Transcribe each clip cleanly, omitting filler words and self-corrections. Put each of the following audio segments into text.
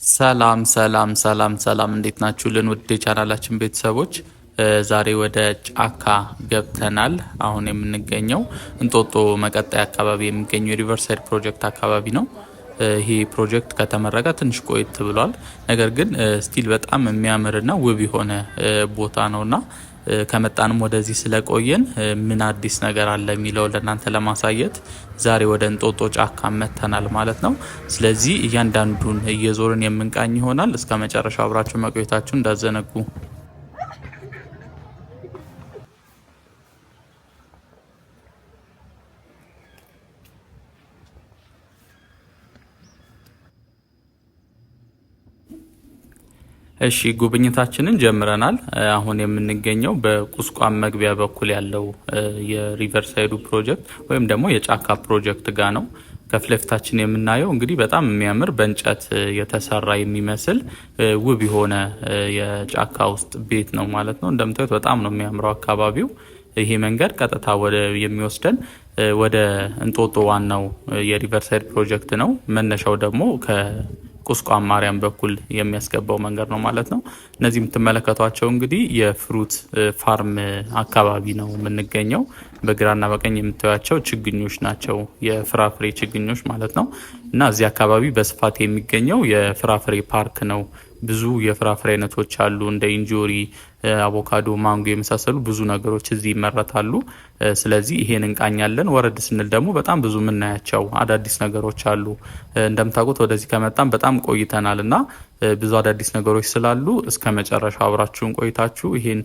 ሰላም እንዴት ናችሁልን? ውድ የቻናላችን ቤተሰቦች ዛሬ ወደ ጫካ ገብተናል። አሁን የምንገኘው እንጦጦ መቀጣይ አካባቢ የሚገኘው የሪቨርሳይድ ፕሮጀክት አካባቢ ነው። ይሄ ፕሮጀክት ከተመረቀ ትንሽ ቆይት ብሏል። ነገር ግን ስቲል በጣም የሚያምርና ውብ የሆነ ቦታ ነውና ከመጣንም ወደዚህ ስለቆየን ምን አዲስ ነገር አለ የሚለው ለእናንተ ለማሳየት ዛሬ ወደ እንጦጦ ጫካ መተናል ማለት ነው። ስለዚህ እያንዳንዱን እየዞርን የምንቃኝ ይሆናል። እስከ መጨረሻው አብራችሁ መቆየታችሁ እንዳዘነጉ። እሺ ጉብኝታችንን ጀምረናል። አሁን የምንገኘው በቁስቋም መግቢያ በኩል ያለው የሪቨርሳይዱ ፕሮጀክት ወይም ደግሞ የጫካ ፕሮጀክት ጋር ነው። ከፍለፊታችን የምናየው እንግዲህ በጣም የሚያምር በእንጨት የተሰራ የሚመስል ውብ የሆነ የጫካ ውስጥ ቤት ነው ማለት ነው። እንደምታዩት በጣም ነው የሚያምረው አካባቢው። ይሄ መንገድ ቀጥታ ወደ የሚወስደን ወደ እንጦጦ ዋናው የሪቨርሳይድ ፕሮጀክት ነው። መነሻው ደግሞ ቁስቋም ማርያም በኩል የሚያስገባው መንገድ ነው ማለት ነው። እነዚህ የምትመለከቷቸው እንግዲህ የፍሩት ፋርም አካባቢ ነው የምንገኘው። በግራና በቀኝ የምታዩቸው ችግኞች ናቸው፣ የፍራፍሬ ችግኞች ማለት ነው። እና እዚህ አካባቢ በስፋት የሚገኘው የፍራፍሬ ፓርክ ነው። ብዙ የፍራፍሬ አይነቶች አሉ እንደ ኢንጆሪ፣ አቮካዶ፣ ማንጎ የመሳሰሉ ብዙ ነገሮች እዚህ ይመረታሉ። ስለዚህ ይሄን እንቃኛለን። ወረድ ስንል ደግሞ በጣም ብዙ የምናያቸው አዳዲስ ነገሮች አሉ። እንደምታውቁት ወደዚህ ከመጣም በጣም ቆይተናል እና ብዙ አዳዲስ ነገሮች ስላሉ እስከ መጨረሻው አብራችሁን ቆይታችሁ ይሄን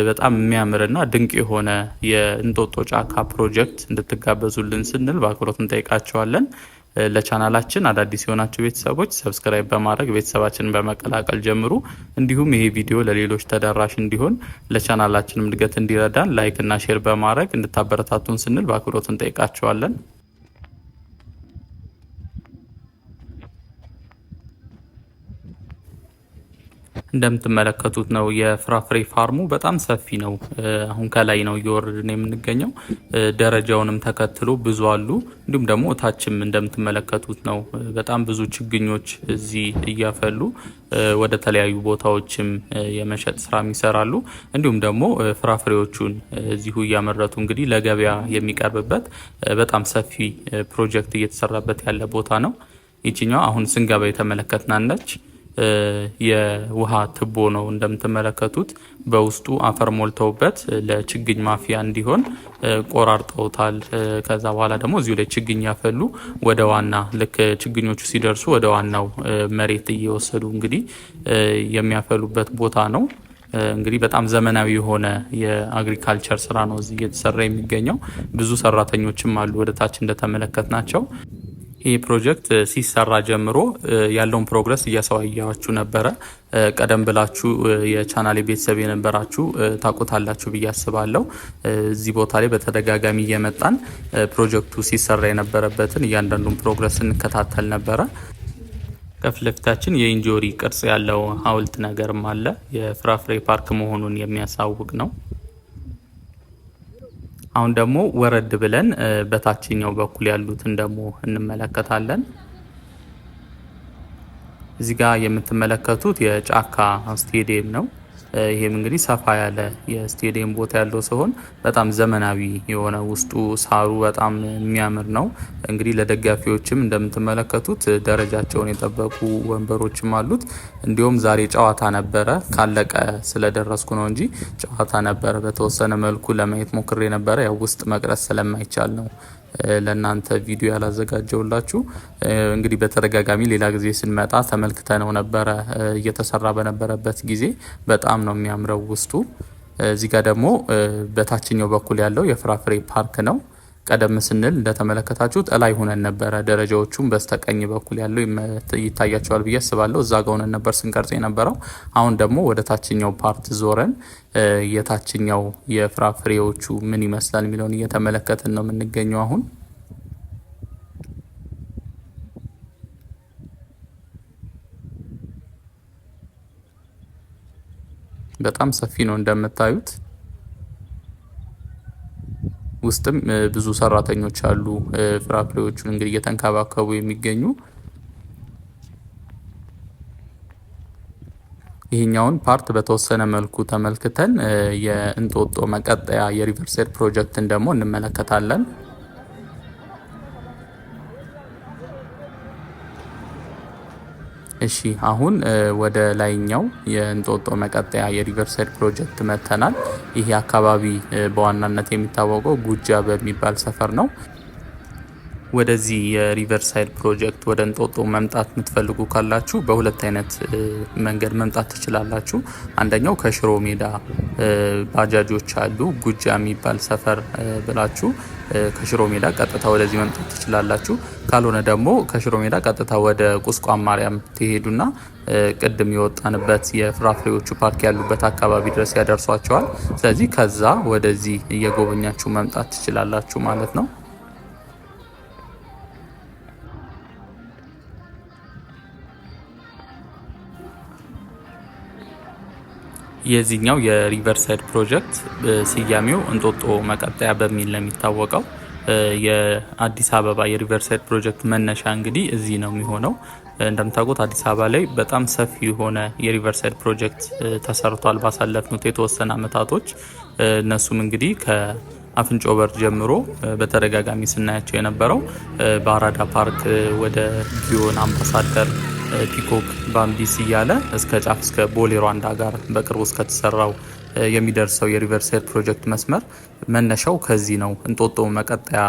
በጣም የሚያምርና ድንቅ የሆነ የእንጦጦ ጫካ ፕሮጀክት እንድትጋበዙልን ስንል በአክብሮት እንጠይቃቸዋለን። ለቻናላችን አዳዲስ የሆናችሁ ቤተሰቦች ሰብስክራይብ በማድረግ ቤተሰባችንን በመቀላቀል ጀምሩ። እንዲሁም ይሄ ቪዲዮ ለሌሎች ተደራሽ እንዲሆን ለቻናላችንም እድገት እንዲረዳን ላይክ እና ሼር በማድረግ እንድታበረታቱን ስንል በአክብሮት እንጠይቃቸዋለን። እንደምትመለከቱት ነው የፍራፍሬ ፋርሙ በጣም ሰፊ ነው። አሁን ከላይ ነው እየወረድን የምንገኘው። ደረጃውንም ተከትሎ ብዙ አሉ። እንዲሁም ደግሞ ታችም እንደምትመለከቱት ነው በጣም ብዙ ችግኞች እዚህ እያፈሉ ወደ ተለያዩ ቦታዎችም የመሸጥ ስራ ይሰራሉ። እንዲሁም ደግሞ ፍራፍሬዎቹን እዚሁ እያመረቱ እንግዲህ ለገበያ የሚቀርብበት በጣም ሰፊ ፕሮጀክት እየተሰራበት ያለ ቦታ ነው። ይችኛው አሁን ስንገባ የተመለከትናነች የውሃ ትቦ ነው። እንደምትመለከቱት በውስጡ አፈር ሞልተውበት ለችግኝ ማፍያ እንዲሆን ቆራርጠውታል። ከዛ በኋላ ደግሞ እዚሁ ላይ ችግኝ ያፈሉ ወደ ዋና ልክ ችግኞቹ ሲደርሱ ወደ ዋናው መሬት እየወሰዱ እንግዲህ የሚያፈሉበት ቦታ ነው። እንግዲህ በጣም ዘመናዊ የሆነ የአግሪካልቸር ስራ ነው እዚህ እየተሰራ የሚገኘው። ብዙ ሰራተኞችም አሉ ወደ ታች እንደተመለከት ናቸው። ይህ ፕሮጀክት ሲሰራ ጀምሮ ያለውን ፕሮግረስ እያሳያችሁ ነበረ። ቀደም ብላችሁ የቻናሌ ቤተሰብ የነበራችሁ ታውቁታላችሁ ብዬ አስባለሁ። እዚህ ቦታ ላይ በተደጋጋሚ እየመጣን ፕሮጀክቱ ሲሰራ የነበረበትን እያንዳንዱን ፕሮግረስ እንከታተል ነበረ። ከፊት ለፊታችን የኢንጆሪ ቅርጽ ያለው ሐውልት ነገርም አለ። የፍራፍሬ ፓርክ መሆኑን የሚያሳውቅ ነው። አሁን ደግሞ ወረድ ብለን በታችኛው በኩል ያሉትን ደግሞ እንመለከታለን። እዚህ ጋር የምትመለከቱት የጫካ ስቴዲየም ነው። ይሄም እንግዲህ ሰፋ ያለ የስቴዲየም ቦታ ያለው ሲሆን በጣም ዘመናዊ የሆነ ውስጡ ሳሩ በጣም የሚያምር ነው። እንግዲህ ለደጋፊዎችም እንደምትመለከቱት ደረጃቸውን የጠበቁ ወንበሮችም አሉት። እንዲሁም ዛሬ ጨዋታ ነበረ። ካለቀ ስለደረስኩ ነው እንጂ ጨዋታ ነበረ። በተወሰነ መልኩ ለማየት ሞክሬ ነበረ። ያው ውስጥ መቅረጽ ስለማይቻል ነው ለእናንተ ቪዲዮ ያላዘጋጀውላችሁ። እንግዲህ በተደጋጋሚ ሌላ ጊዜ ስንመጣ ተመልክተነው ነበረ። እየተሰራ በነበረበት ጊዜ በጣም ነው የሚያምረው ውስጡ። እዚህ ጋር ደግሞ በታችኛው በኩል ያለው የፍራፍሬ ፓርክ ነው። ቀደም ስንል እንደተመለከታችሁት እላይ ሆነን ነበረ። ደረጃዎቹም በስተቀኝ በኩል ያለው ይታያቸዋል ብዬ አስባለሁ። እዛ ጋር ሆነን ነበር ስንቀርጽ የነበረው። አሁን ደግሞ ወደ ታችኛው ፓርት ዞረን የታችኛው የፍራፍሬዎቹ ምን ይመስላል የሚለውን እየተመለከትን ነው የምንገኘው። አሁን በጣም ሰፊ ነው እንደምታዩት። ውስጥም ብዙ ሰራተኞች አሉ ፍራፍሬዎቹን እንግዲህ እየተንከባከቡ የሚገኙ። ይሄኛውን ፓርት በተወሰነ መልኩ ተመልክተን የእንጦጦ መቀጠያ የሪቨርሳይድ ፕሮጀክትን ደግሞ እንመለከታለን። እሺ አሁን ወደ ላይኛው የእንጦጦ መቀጠያ የሪቨርሳይድ ፕሮጀክት መተናል። ይሄ አካባቢ በዋናነት የሚታወቀው ጉጃ በሚባል ሰፈር ነው። ወደዚህ የሪቨርሳይድ ፕሮጀክት ወደ እንጦጦ መምጣት የምትፈልጉ ካላችሁ በሁለት አይነት መንገድ መምጣት ትችላላችሁ። አንደኛው ከሽሮ ሜዳ ባጃጆች አሉ። ጉጃ የሚባል ሰፈር ብላችሁ ከሽሮ ሜዳ ቀጥታ ወደዚህ መምጣት ትችላላችሁ። ካልሆነ ደግሞ ከሽሮ ሜዳ ቀጥታ ወደ ቁስቋም ማርያም ትሄዱና ቅድም የወጣንበት የፍራፍሬዎቹ ፓርክ ያሉበት አካባቢ ድረስ ያደርሷቸዋል። ስለዚህ ከዛ ወደዚህ እየጎበኛችሁ መምጣት ትችላላችሁ ማለት ነው። የዚህኛው የሪቨርሳይድ ፕሮጀክት ስያሜው እንጦጦ መቀጠያ በሚል ነው የሚታወቀው። የአዲስ አበባ የሪቨርሳይድ ፕሮጀክት መነሻ እንግዲህ እዚህ ነው የሚሆነው። እንደምታውቁት አዲስ አበባ ላይ በጣም ሰፊ የሆነ የሪቨርሳይድ ፕሮጀክት ተሰርቷል ባሳለፍኑት የተወሰነ አመታቶች። እነሱም እንግዲህ ከአፍንጮ በር ጀምሮ በተደጋጋሚ ስናያቸው የነበረው በአራዳ ፓርክ ወደ ጊዮን አምባሳደር ፒኮክ ባምቢስ እያለ እስከ ጫፍ እስከ ቦሌ ሯንዳ ጋር በቅርቡ እስከተሰራው የሚደርሰው የሪቨርሳይድ ፕሮጀክት መስመር መነሻው ከዚህ ነው። እንጦጦ መቀጠያ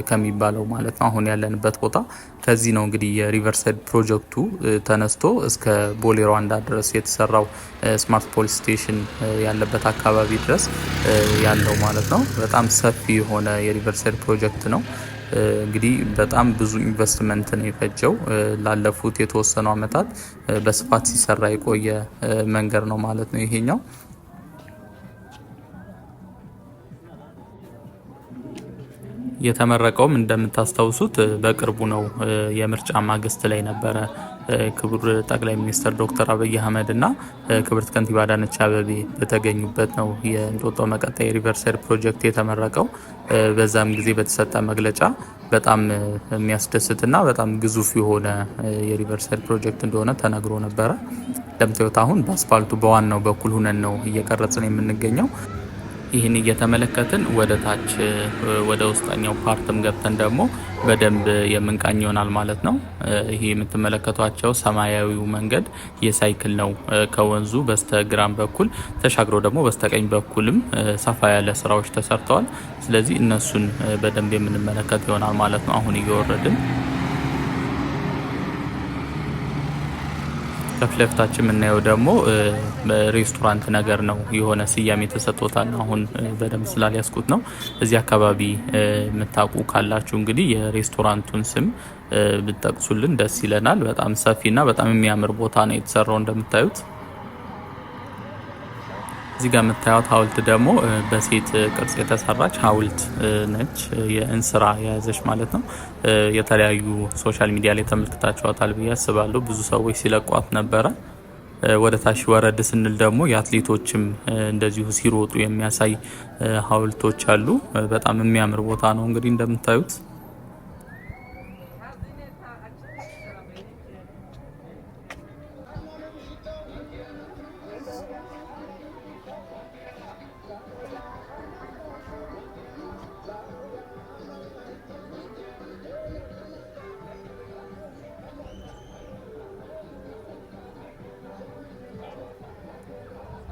ከሚባለው ማለት ነው። አሁን ያለንበት ቦታ ከዚህ ነው። እንግዲህ የሪቨርሳይድ ፕሮጀክቱ ተነስቶ እስከ ቦሌ ሯንዳ ድረስ የተሰራው ስማርት ፖሊስ ስቴሽን ያለበት አካባቢ ድረስ ያለው ማለት ነው። በጣም ሰፊ የሆነ የሪቨርሳይድ ፕሮጀክት ነው። እንግዲህ በጣም ብዙ ኢንቨስትመንት ነው የፈጀው። ላለፉት የተወሰኑ አመታት በስፋት ሲሰራ የቆየ መንገድ ነው ማለት ነው ይሄኛው። የተመረቀውም እንደምታስታውሱት በቅርቡ ነው። የምርጫ ማግስት ላይ ነበረ። ክቡር ጠቅላይ ሚኒስትር ዶክተር አብይ አህመድ እና ክብርት ከንቲባ አዳነች አቤቤ በተገኙበት ነው የእንጦጦ መቀጠያ የሪቨርሳይድ ፕሮጀክት የተመረቀው። በዛም ጊዜ በተሰጠ መግለጫ በጣም የሚያስደስትና በጣም ግዙፍ የሆነ የሪቨርሳይድ ፕሮጀክት እንደሆነ ተነግሮ ነበረ። እንደምታዩት አሁን በአስፋልቱ በዋናው በኩል ሁነን ነው እየቀረጽን የምንገኘው። ይህን እየተመለከትን ወደ ታች ወደ ውስጠኛው ፓርትም ገብተን ደግሞ በደንብ የምንቃኝ ይሆናል ማለት ነው። ይሄ የምትመለከቷቸው ሰማያዊው መንገድ የሳይክል ነው። ከወንዙ በስተግራም በኩል ተሻግሮ ደግሞ በስተቀኝ በኩልም ሰፋ ያለ ስራዎች ተሰርተዋል። ስለዚህ እነሱን በደንብ የምንመለከት ይሆናል ማለት ነው። አሁን እየወረድን ከፍለፍታችን የምናየው ደግሞ ሬስቶራንት ነገር ነው። የሆነ ስያሜ ተሰጥቶታል። አሁን በደንብ ስላልያዝኩት ነው። እዚህ አካባቢ የምታውቁ ካላችሁ እንግዲህ የሬስቶራንቱን ስም ብትጠቅሱልን ደስ ይለናል። በጣም ሰፊና በጣም የሚያምር ቦታ ነው የተሰራው እንደምታዩት። እዚህ ጋር የምታዩት ሀውልት ደግሞ በሴት ቅርጽ የተሰራች ሀውልት ነች። የእንስራ የያዘች ማለት ነው። የተለያዩ ሶሻል ሚዲያ ላይ ተመልክታችኋታል ብዬ አስባለሁ። ብዙ ሰዎች ሲለቋት ነበረ። ወደ ታች ወረድ ስንል ደግሞ የአትሌቶችም እንደዚሁ ሲሮጡ የሚያሳይ ሀውልቶች አሉ። በጣም የሚያምር ቦታ ነው እንግዲህ እንደምታዩት።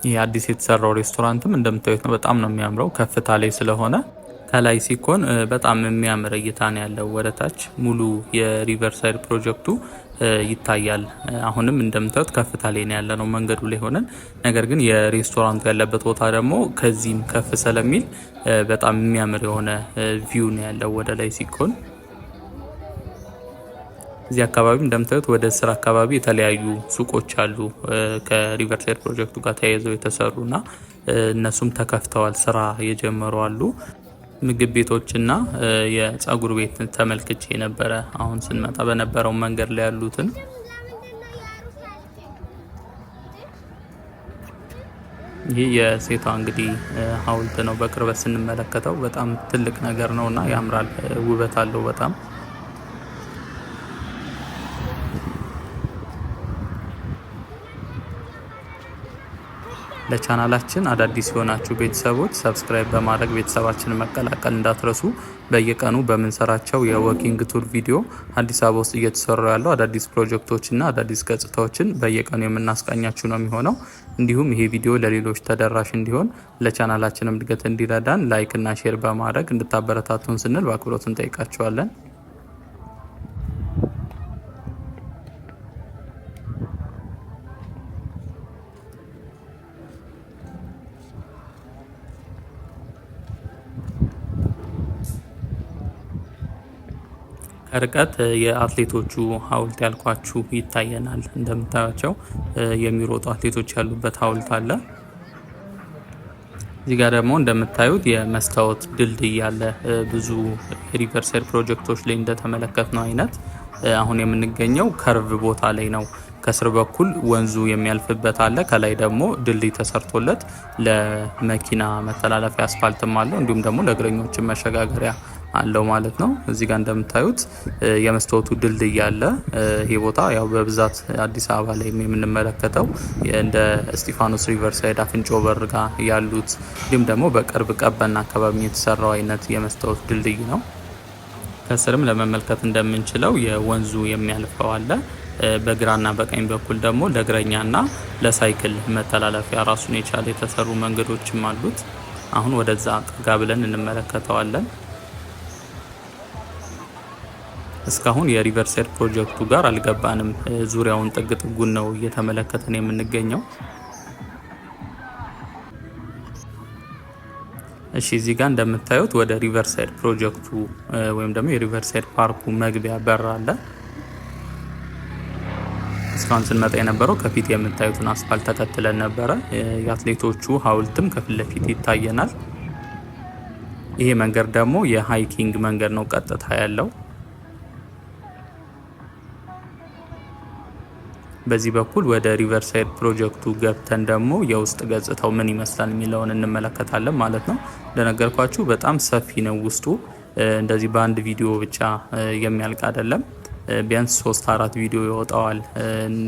ይህ አዲስ የተሰራው ሬስቶራንትም እንደምታዩት ነው። በጣም ነው የሚያምረው። ከፍታ ላይ ስለሆነ ከላይ ሲኮን በጣም የሚያምር እይታ ነው ያለው። ወደ ታች ሙሉ የሪቨርሳይድ ፕሮጀክቱ ይታያል። አሁንም እንደምታዩት ከፍታ ላይ ነው ያለ ነው መንገዱ ላይ ሆነን። ነገር ግን የሬስቶራንቱ ያለበት ቦታ ደግሞ ከዚህም ከፍ ስለሚል በጣም የሚያምር የሆነ ቪው ነው ያለው ወደ ላይ ሲኮን። እዚህ አካባቢ እንደምታዩት ወደ ስራ አካባቢ የተለያዩ ሱቆች አሉ ከሪቨርሳይድ ፕሮጀክቱ ጋር ተያይዘው የተሰሩና እነሱም ተከፍተዋል፣ ስራ የጀመሩ አሉ። ምግብ ቤቶችና የጸጉር ቤት ተመልክቼ ነበረ አሁን ስንመጣ በነበረው መንገድ ላይ ያሉትን። ይህ የሴቷ እንግዲህ ሀውልት ነው። በቅርበት ስንመለከተው በጣም ትልቅ ነገር ነውና ያምራል፣ ውበት አለው በጣም። ለቻናላችን አዳዲስ የሆናችሁ ቤተሰቦች ሰብስክራይብ በማድረግ ቤተሰባችንን መቀላቀል እንዳትረሱ። በየቀኑ በምንሰራቸው የወኪንግ ቱር ቪዲዮ አዲስ አበባ ውስጥ እየተሰሩ ያለው አዳዲስ ፕሮጀክቶችና አዳዲስ ገጽታዎችን በየቀኑ የምናስቃኛችሁ ነው የሚሆነው። እንዲሁም ይሄ ቪዲዮ ለሌሎች ተደራሽ እንዲሆን ለቻናላችንም እድገት እንዲረዳን ላይክ እና ሼር በማድረግ እንድታበረታቱን ስንል በአክብሮት እንጠይቃችኋለን። ከርቀት የአትሌቶቹ ሐውልት ያልኳችሁ ይታየናል። እንደምታዩቸው የሚሮጡ አትሌቶች ያሉበት ሐውልት አለ። እዚህ ጋር ደግሞ እንደምታዩት የመስታወት ድልድይ ያለ ብዙ ሪቨርሳይድ ፕሮጀክቶች ላይ እንደተመለከትነው አይነት አሁን የምንገኘው ከርቭ ቦታ ላይ ነው። ከስር በኩል ወንዙ የሚያልፍበት አለ። ከላይ ደግሞ ድልድይ ተሰርቶለት ለመኪና መተላለፊያ አስፋልትም አለው። እንዲሁም ደግሞ ለእግረኞችን መሸጋገሪያ አለው ማለት ነው። እዚህ ጋር እንደምታዩት የመስታወቱ ድልድይ አለ። ይሄ ቦታ ያው በብዛት አዲስ አበባ ላይ የምንመለከተው እንደ እስጢፋኖስ ሪቨርሳይድ አፍንጮ በር ጋር ያሉት እንዲሁም ደግሞ በቅርብ ቀበና አካባቢ የተሰራው አይነት የመስታወት ድልድይ ነው። ከስርም ለመመልከት እንደምንችለው የወንዙ የሚያልፈው አለ። በግራና በቀኝ በኩል ደግሞ ለእግረኛና ለሳይክል መተላለፊያ ራሱን የቻለ የተሰሩ መንገዶችም አሉት። አሁን ወደዛ ጠጋ ብለን እንመለከተዋለን። እስካሁን የሪቨርሳይድ ፕሮጀክቱ ጋር አልገባንም። ዙሪያውን ጥግ ጥጉን ነው እየተመለከተን የምንገኘው። እሺ እዚህ ጋር እንደምታዩት ወደ ሪቨርሳይድ ፕሮጀክቱ ወይም ደግሞ የሪቨርሳይድ ፓርኩ መግቢያ በር አለ። እስካሁን ስንመጣ የነበረው ከፊት የምታዩትን አስፋልት ተከትለን ነበረ። የአትሌቶቹ ሐውልትም ከፊት ለፊት ይታየናል። ይሄ መንገድ ደግሞ የሃይኪንግ መንገድ ነው ቀጥታ ያለው። በዚህ በኩል ወደ ሪቨርሳይድ ፕሮጀክቱ ገብተን ደግሞ የውስጥ ገጽታው ምን ይመስላል የሚለውን እንመለከታለን ማለት ነው። እንደነገርኳችሁ በጣም ሰፊ ነው ውስጡ። እንደዚህ በአንድ ቪዲዮ ብቻ የሚያልቅ አይደለም። ቢያንስ 3-4 ቪዲዮ ይወጣዋል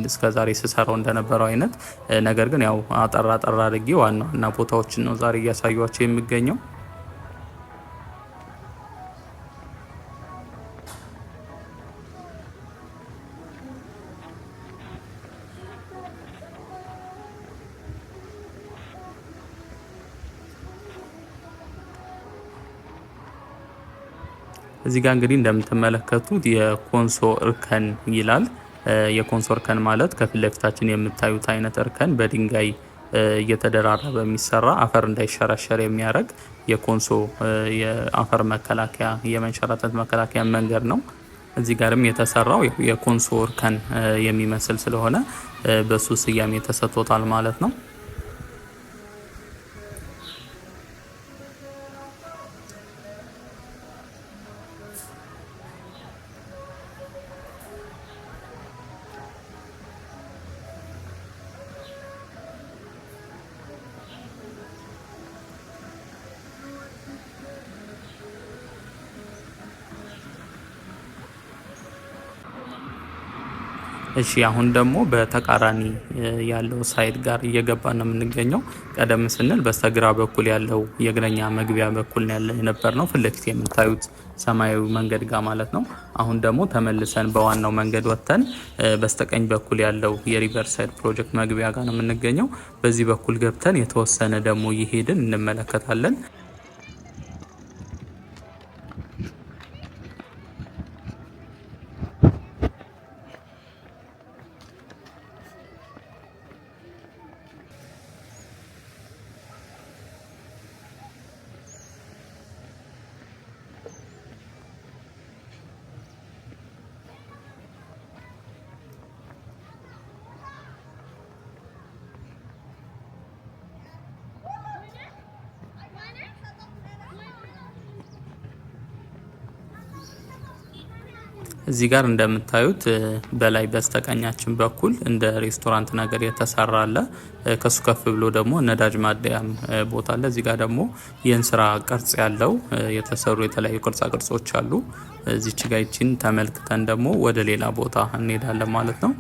እስከዛሬ ስሰራው እንደነበረው አይነት። ነገር ግን ያው አጠራ አድርጌ ዋና ዋና ቦታዎችን ነው ዛሬ እያሳያችሁ የሚገኘው። እዚህ ጋር እንግዲህ እንደምትመለከቱት የኮንሶ እርከን ይላል። የኮንሶ እርከን ማለት ከፊት ለፊታችን የምታዩት አይነት እርከን በድንጋይ እየተደራረበ የሚሰራ አፈር እንዳይሸራሸር የሚያደርግ የኮንሶ የአፈር መከላከያ የመንሸራተት መከላከያ መንገድ ነው። እዚህ ጋርም የተሰራው የኮንሶ እርከን የሚመስል ስለሆነ በሱ ስያሜ ተሰጥቶታል ማለት ነው። እሺ አሁን ደግሞ በተቃራኒ ያለው ሳይድ ጋር እየገባን ነው የምንገኘው። ቀደም ስንል በስተግራ በኩል ያለው የእግረኛ መግቢያ በኩል የነበር ነው ፊት ለፊት የምታዩት ሰማያዊ መንገድ ጋር ማለት ነው። አሁን ደግሞ ተመልሰን በዋናው መንገድ ወጥተን በስተቀኝ በኩል ያለው የሪቨርሳይድ ፕሮጀክት መግቢያ ጋር ነው የምንገኘው። በዚህ በኩል ገብተን የተወሰነ ደግሞ እየሄድን እንመለከታለን። እዚህ ጋር እንደምታዩት በላይ በስተቀኛችን በኩል እንደ ሬስቶራንት ነገር የተሰራ አለ። ከሱ ከፍ ብሎ ደግሞ ነዳጅ ማደያም ቦታ አለ። እዚህ ጋር ደግሞ የእንስራ ቅርጽ ያለው የተሰሩ የተለያዩ ቅርጻ ቅርጾች አሉ። እዚች ጋር ይችን ተመልክተን ደግሞ ወደ ሌላ ቦታ እንሄዳለን ማለት ነው።